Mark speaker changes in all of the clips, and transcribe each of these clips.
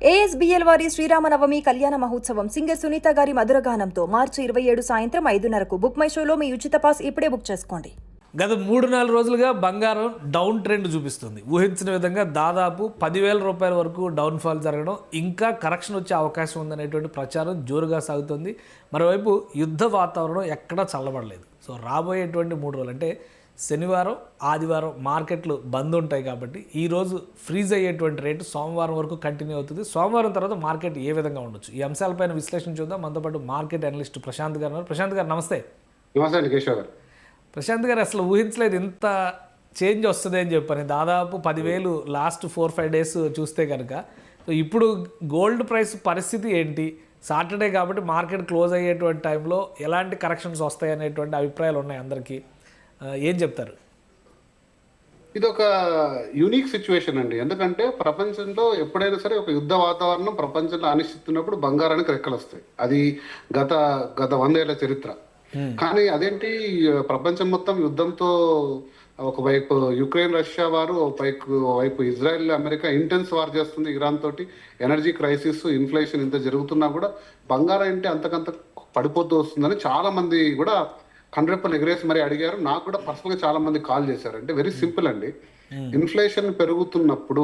Speaker 1: ఏఎస్బీఎల్ వారి శ్రీరామనవమి కళ్యాణ మహోత్సవం సింగర్ సునీత గారి మధురగానంతో మార్చి 27 సాయంత్రం 5:30కు బుక్ మై షోలో మీ ఉచిత పాస్ ఇప్పుడే బుక్ చేసుకోండి.
Speaker 2: గత 3-4 రోజులుగా బంగారం డౌన్ ట్రెండ్ చూపిస్తుంది. ఊహించిన విధంగా దాదాపు 10,000 రూపాయల వరకు డౌన్ఫాల్ జరగడం, ఇంకా కరెక్షన్ వచ్చే అవకాశం ఉందనేటువంటి ప్రచారం జోరుగా సాగుతుంది. మరోవైపు యుద్ధ వాతావరణం ఎక్కడా చల్లబడలేదు. సో రాబోయేటువంటి 3 రోజులు అంటే శనివారం, ఆదివారం మార్కెట్లు బంద్ ఉంటాయి కాబట్టి ఈరోజు ఫ్రీజ్ అయ్యేటువంటి రేటు సోమవారం వరకు కంటిన్యూ అవుతుంది. సోమవారం తర్వాత మార్కెట్ ఏ విధంగా ఉండొచ్చు, ఈ అంశాలపైన విశ్లేషణ చూద్దాం. మనతో పాటు మార్కెట్ అనలిస్ట్ ప్రశాంత్ గారు ఉన్నారు. ప్రశాంత్ గారు నమస్తే.
Speaker 3: నమస్తే కేశవ్ గారు.
Speaker 2: ప్రశాంత్ గారు, అసలు ఊహించలేదు ఇంత చేంజ్ వస్తుంది అని చెప్పని. దాదాపు 10,000 లాస్ట్ 4-5 డేస్ చూస్తే కనుక. సో ఇప్పుడు గోల్డ్ ప్రైస్ పరిస్థితి ఏంటి? సాటర్డే కాబట్టి మార్కెట్ క్లోజ్ అయ్యేటువంటి టైంలో ఎలాంటి కరెక్షన్స్ వస్తాయి అనేటువంటి అభిప్రాయాలు ఉన్నాయి అందరికీ. ఏం చెప్తారు?
Speaker 3: ఇది ఒక యూనిక్ సిచ్యువేషన్ అండి. ఎందుకంటే ప్రపంచంలో ఎప్పుడైనా సరే ఒక యుద్ధ వాతావరణం ప్రపంచంలో అనిశ్చితున్నప్పుడు బంగారానికి రెక్కలు వస్తాయి. అది గత గత 100 ఏళ్ల చరిత్ర. కానీ అదేంటి, ప్రపంచం మొత్తం యుద్ధంతో, ఒకవైపు యుక్రెయిన్ రష్యా వారు, ఒకవైపు ఇజ్రాయెల్ అమెరికా ఇంటెన్స్ వార్ చేస్తుంది ఇరాన్ తోటి, ఎనర్జీ క్రైసిస్, ఇన్ఫ్లేషన్ ఇంత జరుగుతున్నా కూడా బంగారం అంటే అంతకంత పడిపోతూ వస్తుందని చాలా మంది కూడా కండ్రెప్పలు ఎగరేసి మరి అడిగారు. నాకు కూడా పర్సనల్ గా చాలా మంది కాల్ చేశారు. అంటే వెరీ సింపుల్ అండి. ఇన్ఫ్లేషన్ పెరుగుతున్నప్పుడు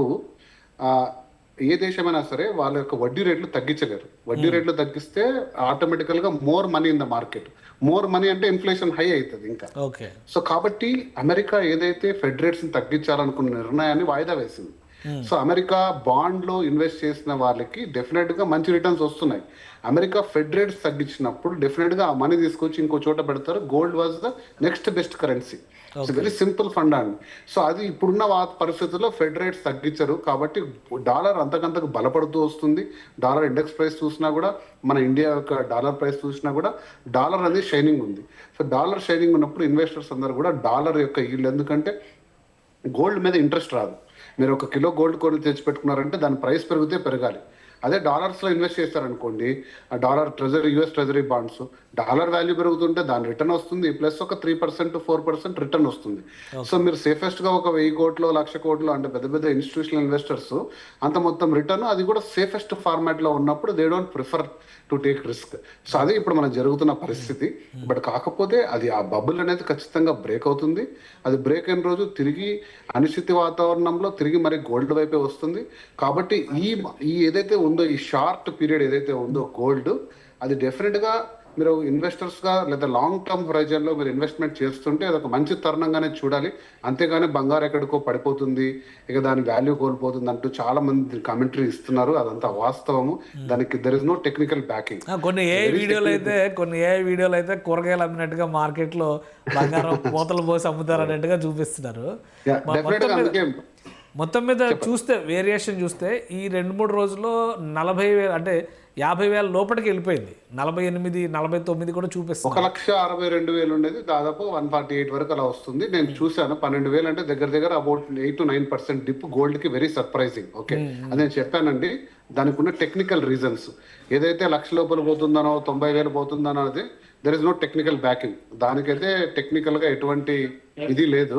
Speaker 3: ఏ దేశమైనా సరే వాళ్ళ యొక్క వడ్డీ రేట్లు తగ్గించలేరు. వడ్డీ రేట్లు తగ్గిస్తే ఆటోమేటికల్ గా more money in the market. More money అంటే ఇన్ఫ్లేషన్ హై అవుతుంది ఇంకా. సో కాబట్టి అమెరికా ఏదైతే ఫెడ్ రేట్స్ ని తగ్గించాలనుకున్న నిర్ణయాన్ని వాయిదా వేసింది. సో అమెరికా బాండ్ లో ఇన్వెస్ట్ చేసిన వాళ్ళకి డెఫినెట్ గా మంచి రిటర్న్స్ వస్తున్నాయి. అమెరికా ఫెడ్ రేట్స్ తగ్గించినప్పుడు డెఫినెట్ గా ఆ మనీ తీసుకొచ్చి ఇంకో చోట పెడతారు. Gold was the next best currency. Very simple fund అండి. సో అది ఇప్పుడున్న పరిస్థితుల్లో ఫెడ్ రేట్స్ తగ్గించరు కాబట్టి డాలర్ అంతకంతకు బలపడుతూ వస్తుంది. డాలర్ ఇండెక్స్ ప్రైస్ చూసినా కూడా, మన ఇండియా యొక్క డాలర్ ప్రైస్ చూసినా కూడా డాలర్ అనేది షైనింగ్ ఉంది. సో డాలర్ షైనింగ్ ఉన్నప్పుడు ఇన్వెస్టర్స్ అందరూ కూడా డాలర్ యొక్క ఈల్డ్, ఎందుకంటే గోల్డ్ మీద ఇంట్రెస్ట్ రాదు. మీరు 1 కిలో గోల్డ్ కొని తెచ్చిపెట్టుకున్నారంటే దాని ప్రైస్ పెరిగితే పెరగాలి. అదే డాలర్స్లో ఇన్వెస్ట్ చేస్తారనుకోండి, ఆ dollar treasury, US treasury bonds, dollar value పెరుగుతుంటే దాని రిటర్న్ వస్తుంది, ప్లస్ ఒక 3% 4% రిటర్న్ వస్తుంది. సో మీరు సేఫెస్ట్గా ఒక 1,000 కోట్లు 1,00,000 కోట్లు అంటే పెద్ద పెద్ద ఇన్స్టిట్యూషనల్ ఇన్వెస్టర్స్ అంత మొత్తం రిటర్న్, అది కూడా సేఫెస్ట్ ఫార్మాట్లో ఉన్నప్పుడు they don't prefer to take risk. So అదే ఇప్పుడు మనకు జరుగుతున్న పరిస్థితి. బట్ కాకపోతే అది ఆ బబుల్ అనేది ఖచ్చితంగా బ్రేక్ అవుతుంది. అది బ్రేక్ అయిన రోజు తిరిగి అనిశ్చిత వాతావరణంలో తిరిగి మరి గోల్డ్ వైపే వస్తుంది. కాబట్టి ఈ ఏదైతే ఉందో, ఈ షార్ట్ పీరియడ్ ఏదైతే ఉందో గోల్డ్, అది డెఫినెట్గా మీరు ఇన్వెస్టర్స్గా లేదా లాంగ్ టర్మ్ హొరైజన్లో మీరు ఇన్వెస్ట్మెంట్ చేస్తుంటే అది ఒక మంచి తరుణంగానే చూడాలి. అంతేగాని బంగారు ఎక్కడికో పడిపోతుంది, ఇక దాని వాల్యూ కోల్పోతుంది అంటూ చాలా మంది కామెంటరీ ఇస్తున్నారు. అదంతా వాస్తవము. దానికి there is no technical backing.
Speaker 2: కొన్ని ఏ వీడియోలు అయితే కూరగాయలు అమ్మినట్టుగా మార్కెట్లో బంగారం మూతలు పోసి అమ్ముతారు అన్నట్టుగా చూపిస్తున్నారు. మొత్తం మీద చూస్తే వేరియేషన్ చూస్తే ఈ 2-3 రోజుల్లో 40,000 అంటే 50,000 లోపలికి వెళ్ళిపోయింది. 48, 49 కూడా చూపిస్తుంది.
Speaker 3: 1,62,000 ఉండేది దాదాపు 148 వరకు అలా వస్తుంది. నేను చూశాను. 12,000 అంటే దగ్గర అబౌట్ 8 to 9% డిప్ గోల్డ్ కి. Very surprising. ఓకే, అది నేను చెప్పానండి. దానికి ఉన్న టెక్నికల్ రీజన్స్, ఏదైతే 1,00,000 లోపల పోతుందనో 90,000 పోతుందనో అది there is no technical backing. దానికైతే టెక్నికల్ గా ఎటువంటి ఇది లేదు.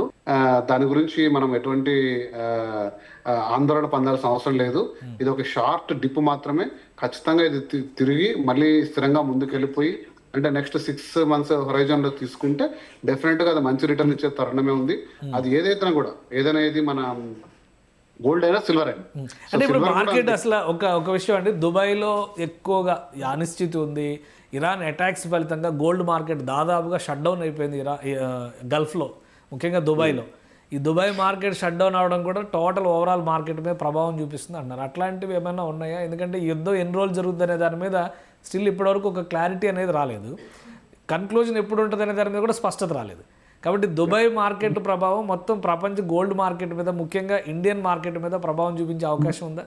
Speaker 3: దాని గురించి మనం ఎటువంటి ఆందోళన పొందాల్సిన అవసరం లేదు. ఇది ఒక షార్ట్ డిప్ మాత్రమే. ఖచ్చితంగా ఇది తిరిగి మళ్ళీ స్థిరంగా ముందుకెళ్ళిపోయి, అంటే నెక్స్ట్ 6 months హొరైజన్ లో తీసుకుంటే డెఫినెట్ గా అది మంచి రిటర్న్ ఇచ్చే తరుణమే ఉంది. అది ఏదైతే కూడా, ఏదైనా ఇది మన గోల్డ్ అయినా సిల్వర్ అయినా.
Speaker 2: అంటే ఇప్పుడు మార్కెట్ అసలు ఒక విషయం అండి, దుబాయ్లో ఎక్కువగా అనిశ్చితి ఉంది. ఇరాన్ అటాక్స్ ఫలితంగా గోల్డ్ మార్కెట్ దాదాపుగా షట్ డౌన్ అయిపోయింది. గల్ఫ్లో, ముఖ్యంగా దుబాయ్లో. ఈ దుబాయ్ మార్కెట్ షట్ డౌన్ అవడం కూడా టోటల్ ఓవరాల్ మార్కెట్ మీద ప్రభావం చూపిస్తుంది అంటున్నారు. అట్లాంటివి ఏమైనా ఉన్నాయా? ఎందుకంటే యుద్ధం ఎన్ని రోజులు జరుగుతుంది అనే దాని మీద స్టిల్ ఇప్పటివరకు ఒక క్లారిటీ అనేది రాలేదు. కన్క్లూజన్ ఎప్పుడు ఉంటుంది అనే దాని మీద కూడా స్పష్టత రాలేదు. కాబట్టి దుబాయ్ మార్కెట్ ప్రభావం మొత్తం ప్రపంచ గోల్డ్ మార్కెట్ మీద, ముఖ్యంగా ఇండియన్ మార్కెట్ మీద ప్రభావం చూపించే అవకాశం ఉందా?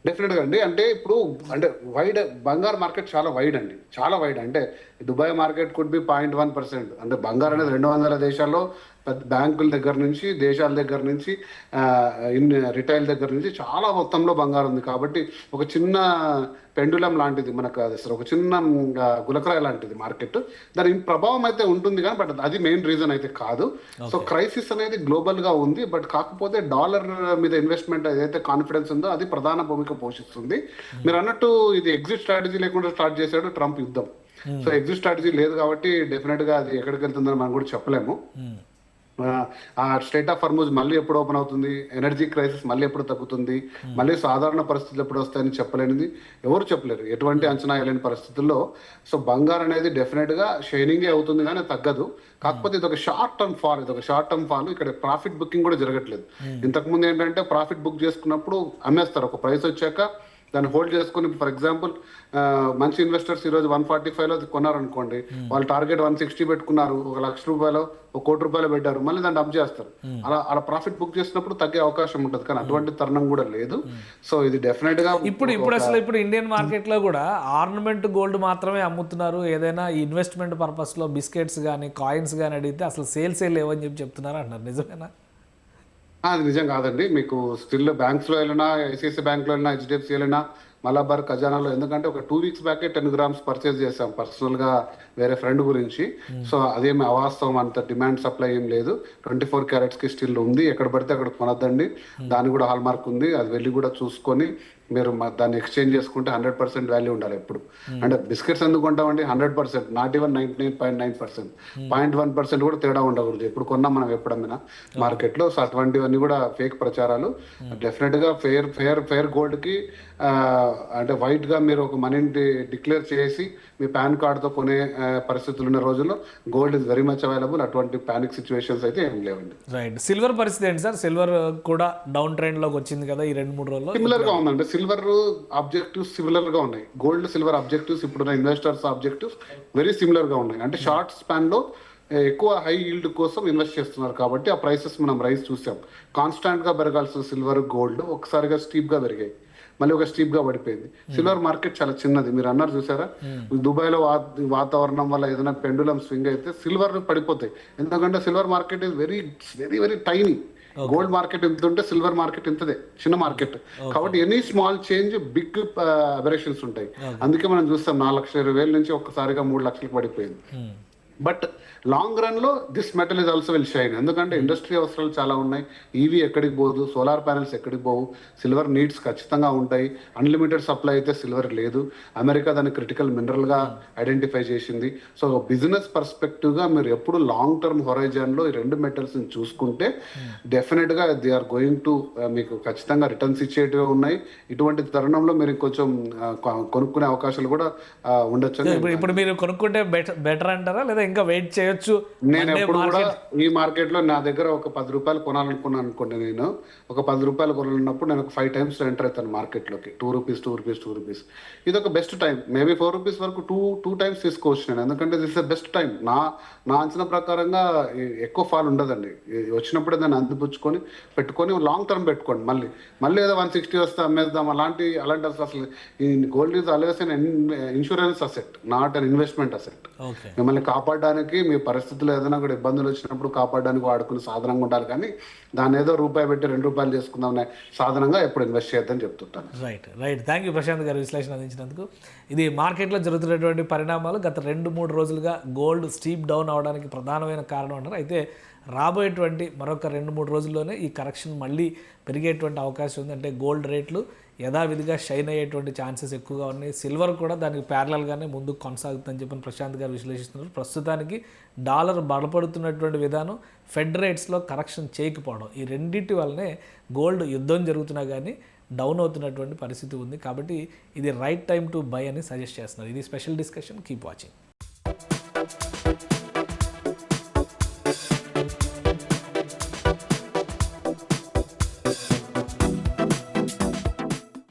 Speaker 3: డెఫినెట్ గా అండి. అంటే ఇప్పుడు అంటే వైడ్ బంగారు మార్కెట్ చాలా వైడ్ అండి, చాలా వైడ్. అంటే దుబాయ్ మార్కెట్ కుడ్ బి 0.1%. అంటే బంగారు అనేది 200 దేశాల్లో పెద్ద బ్యాంకుల దగ్గర నుంచి, దేశాల దగ్గర నుంచి, రిటైల్ దగ్గర నుంచి చాలా మొత్తంలో బంగారం ఉంది. కాబట్టి ఒక చిన్న పెండులం లాంటిది మనకు, అది అసలు ఒక చిన్న గులకరాయి లాంటిది మార్కెట్. దాని ప్రభావం అయితే ఉంటుంది కానీ బట్ అది మెయిన్ రీజన్ అయితే కాదు. సో క్రైసిస్ అనేది గ్లోబల్ గా ఉంది, బట్ కాకపోతే డాలర్ మీద ఇన్వెస్ట్మెంట్ ఏదైతే కాన్ఫిడెన్స్ ఉందో అది ప్రధాన భూమిక పోషిస్తుంది. మీరు అన్నట్టు ఇది ఎగ్జిట్ స్ట్రాటజీ లేకుండా స్టార్ట్ చేశాడు ట్రంప్ యుద్ధం. సో ఎగ్జిట్ స్ట్రాటజీ లేదు కాబట్టి డెఫినెట్ గా అది ఎక్కడికి వెళ్తుందని మనం కూడా చెప్పలేము. ఆ స్ట్రైట్ ఆఫ్ హార్మూజ్ మళ్ళీ ఎప్పుడు ఓపెన్ అవుతుంది, ఎనర్జీ క్రైసిస్ మళ్ళీ ఎప్పుడు తగ్గుతుంది, మళ్ళీ సాధారణ పరిస్థితులు ఎప్పుడు వస్తాయని చెప్పలేనిది ఎవరు చెప్పలేరు, ఎటువంటి అంచనా వేయలేని పరిస్థితుల్లో. సో బంగారం అనేది డెఫినెట్ గా షైనింగే అవుతుంది కానీ తగ్గదు. కాకపోతే ఇది ఒక షార్ట్ టర్మ్ ఫాల్. ఇక్కడ ప్రాఫిట్ బుకింగ్ కూడా జరగట్లేదు. ఇంతకుముందు ఏంటంటే ప్రాఫిట్ బుక్ చేసుకున్నప్పుడు అమ్మేస్తారు, ఒక ప్రైస్ వచ్చాక దాన్ని హోల్డ్ చేసుకుని, ఫర్ ఎగ్జాంపుల్ మంచి ఇన్వెస్టర్స్ ఈ రోజు 145లో కొన్నారనుకోండి, వాళ్ళు టార్గెట్ 160 పెట్టుకున్నారు, ₹1,00,000 ₹1,00,00,000 పెట్టారు, మళ్ళీ దాన్ని డబ్ చేస్తారు. అలా ప్రాఫిట్ బుక్ చేసినప్పుడు తగ్గే అవకాశం ఉంటుంది, కానీ అటువంటి తరుణం కూడా లేదు. సో ఇది డెఫినెట్ గా
Speaker 2: ఇప్పుడు ఇండియన్ మార్కెట్ లో కూడా ఆర్నమెంట్ గోల్డ్ మాత్రమే అమ్ముతున్నారు. ఏదైనా ఇన్వెస్ట్మెంట్ పర్పస్ లో బిస్కెట్స్ కానీ కాయిన్స్ కానీ అడిగితే అసలు సేల్స్ లేవని చెప్తున్నారు అంటున్నారు, నిజమేనా?
Speaker 3: అది నిజం కాదండి. మీకు స్టిల్ బ్యాంక్స్ లో వెళ్ళినా, ఐసిఐసి బ్యాంక్ లో వెళ్ళినా, హెచ్డిఎఫ్సి వెళ్ళినా, మలబార్ ఖజానాలో, ఎందుకంటే ఒక 2 weeks బ్యాకే 10 grams పర్చేస్ చేసాం పర్సనల్ గా వేరే ఫ్రెండ్ గురించి. సో అదేమి అవాస్తవం, అంత డిమాండ్ సప్లై ఏం లేదు. 24 carats కి స్టిల్ ఉంది. ఎక్కడ పడితే అక్కడ కొనద్దండి, దాని కూడా హాల్ మార్క్ ఉంది. అది వెళ్ళి కూడా చూసుకొని మీరు దాన్ని ఎక్స్చేంజ్ చేసుకుంటే 100% వాల్యూ ఉండాలి ఎప్పుడు. అంటే బిస్కెట్స్ ఎందుకు కొంటామండి? 100%, నాట్ ఈవెన్ 99.9%, 0.1% కూడా తేడా ఉండకూడదు ఎప్పుడు కొన్నా మనం, ఎప్పుడమ్మినా మార్కెట్ లో. సో అటువంటివన్నీ కూడా ఫేక్ ప్రచారాలు. డెఫినెట్ గా ఫేర్ గోల్డ్ కి అంటే వైట్ గా మీరు ఒక మనీని డిక్లేర్ చేసి మీ పాన్ కార్డ్ తో కొనే పరిస్థితులు ఉన్న రోజుల్లో gold is very much available. అటువంటి పానిక్ సిచ్యువేషన్స్ అయితే ఏం లేవండి.
Speaker 2: రైట్. సిల్వర్ పరిస్థితి ఏంటి సార్? సిల్వర్ కూడా డౌన్ ట్రెండ్ లోకి వచ్చింది కదా ఈ 2-3 రోజుల్లో.
Speaker 3: సిమిలర్ గా ఉందండి. సిల్వర్ ఆబ్జెక్టివ్స్ సిమిలర్ గా ఉన్నాయి. గోల్డ్ సిల్వర్ ఆబ్జెక్టివ్స్, ఇప్పుడున్న ఇన్వెస్టర్స్ ఆబ్జెక్టివ్స్ వెరీ సిమిలర్ గా ఉన్నాయి. అంటే షార్ట్ స్పాన్ లో ఎక్కువ హై ఈల్డ్ కోసం ఇన్వెస్ట్ చేస్తున్నారు కాబట్టి ఆ ప్రైసెస్ మనం రైస్ చూసాం. కాన్స్టాంట్ గా పెరగాల్సిన సిల్వర్, గోల్డ్ ఒక్కసారిగా స్టీప్ గా పెరిగాయి, మళ్ళీ ఒక స్టీప్ గా పడిపోయింది. సిల్వర్ మార్కెట్ చాలా చిన్నది, మీరు అన్నారు చూసారా, దుబాయ్ లో వాతావరణం వల్ల ఏదైనా పెండులం స్వింగ్ అయితే సిల్వర్ పడిపోతాయి. ఎందుకంటే silver market is very very very tiny. Gold market ఎంత ఉంటే సిల్వర్ మార్కెట్ ఇంతదే, చిన్న మార్కెట్. కాబట్టి any small change big aberrations ఉంటాయి. అందుకే మనం చూస్తాం 4,20,000 నుంచి ఒక్కసారిగా 3 లక్షలకు పడిపోయింది. బట్ లాంగ్ రన్ లో this metal is also will shine. ఎందుకంటే ఇండస్ట్రీ అవసరాలు చాలా ఉన్నాయి. ఈవీ ఎక్కడికి పోదు, సోలార్ ప్యానెల్స్ ఎక్కడికి పోవు, సిల్వర్ నీడ్స్ ఖచ్చితంగా ఉంటాయి. అన్లిమిటెడ్ సప్లై అయితే సిల్వర్ లేదు. అమెరికా దాన్ని క్రిటికల్ మినరల్ గా ఐడెంటిఫై చేసింది. సో బిజినెస్ పర్స్పెక్టివ్ గా మీరు ఎప్పుడు లాంగ్ టర్మ్ హొరైజన్ లో ఈ 2 మెటల్స్ ని చూసుకుంటే డెఫినెట్ గా దే ఆర్ గోయింగ్ టు మీకు ఖచ్చితంగా రిటర్న్స్ ఇచ్చేటివి ఉన్నాయి. ఇటువంటి తరుణంలో మీరు కొంచెం కొనుక్కునే అవకాశాలు కూడా ఉండొచ్చు.
Speaker 2: ఇప్పుడు మీరు కొనుక్కుంటే బెటర్ అంటారా, లేదా ఇంకా వెయిట్ చేయొచ్చు?
Speaker 3: నేను ఎప్పుడు కూడా ఈ మార్కెట్ లో నా దగ్గర ఒక ₹10 కొనాలనుకున్నాను అనుకోండి, నేను ఒక ₹10 కొనాలన్నప్పుడు నేను ఒక 5 times ఎంటర్ అవుతాను మార్కెట్ లోకి. ₹2 ఇది ఒక బెస్ట్ టైం. మేబీ ₹4 వరకు టూ టైమ్స్ తీసుకోవచ్చు నేను, ఎందుకంటే దిస్ ద బెస్ట్ టైం. నా అంచనా ప్రకారంగా ఎక్కువ ఫాల్ ఉండదండి. వచ్చినప్పుడే దాన్ని అందిపుచ్చుకొని పెట్టుకొని లాంగ్ టర్మ్ పెట్టుకోండి. మళ్ళీ ఏదో 160 వస్తే అమ్మేద్దాం, అలాంటి అసలు ఈ gold is always an insurance asset, not an investment asset. మిమ్మల్ని కాపాడడానికి, మీ పరిస్థితుల్లో ఏదైనా కూడా ఇబ్బందులు వచ్చినప్పుడు కాపాడడానికి వాడుకునే సాధనంగా ఉండాలి, కానీ దాన్ని ఏదో రూపాయి పెట్టి ₹2 చేసుకుందాం సాధనంగా ఎప్పుడు ఇన్వెస్ట్ చేయొద్దని చెప్తుంటాను.
Speaker 2: రైట్. థ్యాంక్ యూ ప్రశాంత్ గారు విశ్లేషణ అందించినందుకు. ఇది మార్కెట్లో జరుగుతున్నటువంటి పరిణామాలు. గత 2-3 రోజులుగా గోల్డ్ స్టీప్ డౌన్ అవడానికి ప్రధానమైన కారణం అంటారు. అయితే రాబోయేటువంటి మరొక 2-3 రోజుల్లోనే ఈ కరెక్షన్ మళ్ళీ పెరిగేటువంటి అవకాశం ఉంది. అంటే గోల్డ్ రేట్లు యథావిధిగా షైన్ అయ్యేటువంటి ఛాన్సెస్ ఎక్కువగా ఉన్నాయి. సిల్వర్ కూడా దానికి ప్యారలల్గానే ముందుకు కొనసాగుతుందని చెప్పి ప్రశాంత్ గారు విశ్లేషిస్తున్నారు. ప్రస్తుతానికి డాలర్ బలపడుతున్నటువంటి విధానం, ఫెడ్ రేట్స్లో కరెక్షన్ చేయకపోవడం, ఈ రెండింటి వల్లనే గోల్డ్ యుద్ధం జరుగుతున్నా కానీ డౌన్ అవుతున్నటువంటి పరిస్థితి ఉంది. కాబట్టి ఇది రైట్ టైం టు బై అని సజెస్ట్ చేస్తున్నారు. ఇది స్పెషల్ డిస్కషన్. Keep watching.